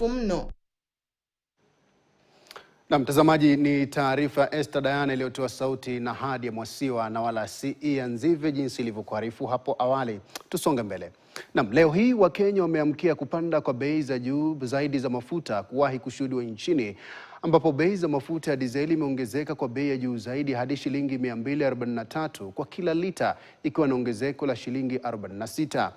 mno. Na mtazamaji, ni taarifa Esther Diana iliyotoa sauti na Hadi Mwasiwa na wala si Ian Nzive jinsi ilivyokuarifu hapo awali. Tusonge mbele. Leo hii Wakenya wameamkia kupanda kwa bei za juu zaidi za mafuta kuwahi kushuhudiwa nchini, ambapo bei za mafuta ya dizeli imeongezeka kwa bei ya juu zaidi hadi shilingi 243 kwa kila lita, ikiwa na ongezeko la shilingi 46.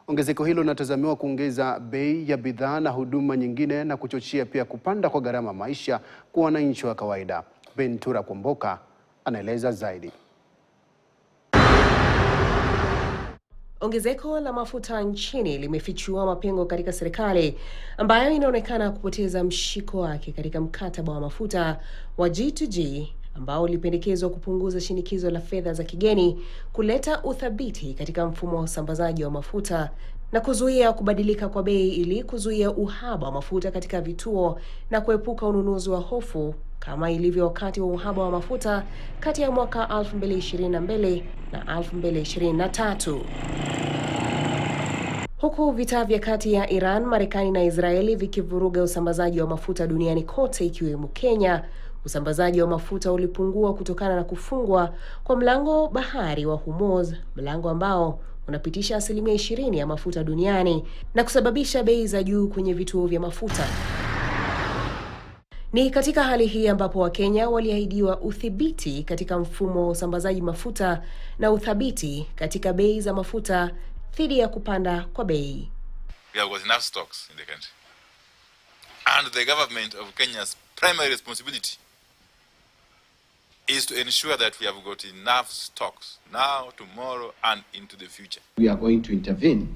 Ongezeko hilo linatazamiwa kuongeza bei ya bidhaa na huduma nyingine na kuchochea pia kupanda kwa gharama maisha kwa wananchi wa kawaida. Bentura Kwamboka anaeleza zaidi. Ongezeko la mafuta nchini limefichua mapengo katika serikali ambayo inaonekana kupoteza mshiko wake katika mkataba wa mafuta wa G2G ambao ulipendekezwa kupunguza shinikizo la fedha za kigeni, kuleta uthabiti katika mfumo wa usambazaji wa mafuta na kuzuia kubadilika kwa bei ili kuzuia uhaba wa mafuta katika vituo na kuepuka ununuzi wa hofu kama ilivyo wakati wa uhaba wa mafuta kati ya mwaka 2022 na 2023. Huku vita vya kati ya Iran, Marekani na Israeli vikivuruga usambazaji wa mafuta duniani kote ikiwemo Kenya, usambazaji wa mafuta ulipungua kutokana na kufungwa kwa mlango bahari wa Hormuz, mlango ambao unapitisha 20% ya mafuta duniani na kusababisha bei za juu kwenye vituo vya mafuta. Ni katika hali hii ambapo Wakenya waliahidiwa udhibiti katika mfumo wa usambazaji mafuta na uthabiti katika bei za mafuta dhidi ya kupanda kwa bei. We have got enough stocks in the country. And the government of Kenya's primary responsibility is to ensure that we have got enough stocks now, tomorrow, and into the future. We are going to intervene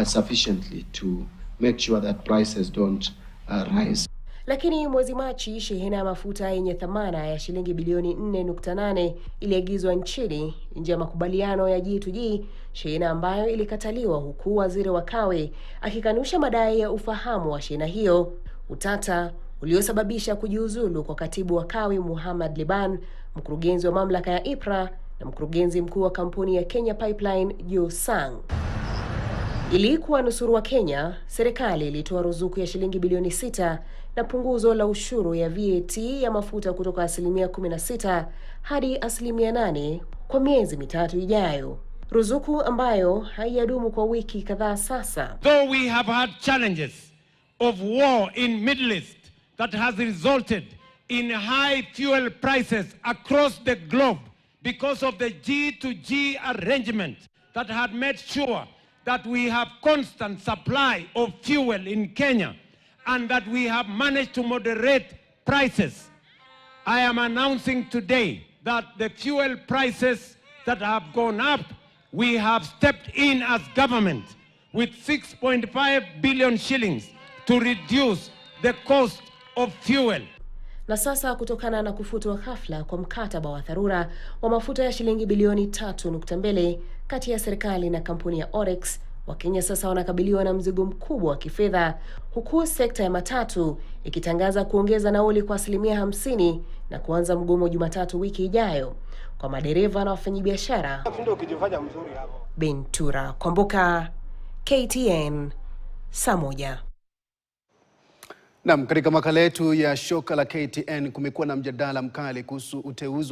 sufficiently to make sure that prices don't rise. Lakini mwezi Machi, shehena ya mafuta yenye thamana ya shilingi bilioni 4.8 iliagizwa nchini nje ya makubaliano ya G2G, shehena ambayo ilikataliwa, huku waziri wa Kawe akikanusha madai ya ufahamu wa shehena hiyo, utata uliosababisha kujiuzulu kwa katibu wa Kawe Muhammad Liban, mkurugenzi wa mamlaka ya IPRA na mkurugenzi mkuu wa kampuni ya Kenya Pipeline Joe Sang. Ili kuwanusuru wa Kenya, serikali ilitoa ruzuku ya shilingi bilioni 6 na punguzo la ushuru ya VAT ya mafuta kutoka 16% hadi 8% kwa miezi mitatu ijayo. Ruzuku ambayo haijadumu kwa wiki kadhaa sasa. Though we have had challenges of war in Middle East that has resulted in high fuel prices across the globe because of the G2G arrangement that had made sure that we have constant supply of fuel in Kenya and that we have managed to moderate prices, I am announcing today that the fuel prices that have gone up, we have stepped in as government with 6.5 billion shillings to reduce the cost of fuel. Na sasa, kutokana na kufutwa ghafla kwa mkataba wa dharura wa mafuta ya shilingi bilioni 3.2 kati ya serikali na kampuni ya Orex, Wakenya sasa wanakabiliwa na mzigo mkubwa wa kifedha, huku sekta ya matatu ikitangaza kuongeza nauli kwa 50% na kuanza mgomo Jumatatu wiki ijayo kwa madereva na wafanyabiashara. Bentura Kwamboka, KTN, saa moja. Katika makala yetu ya shoka la KTN kumekuwa na mjadala mkali kuhusu uteuzi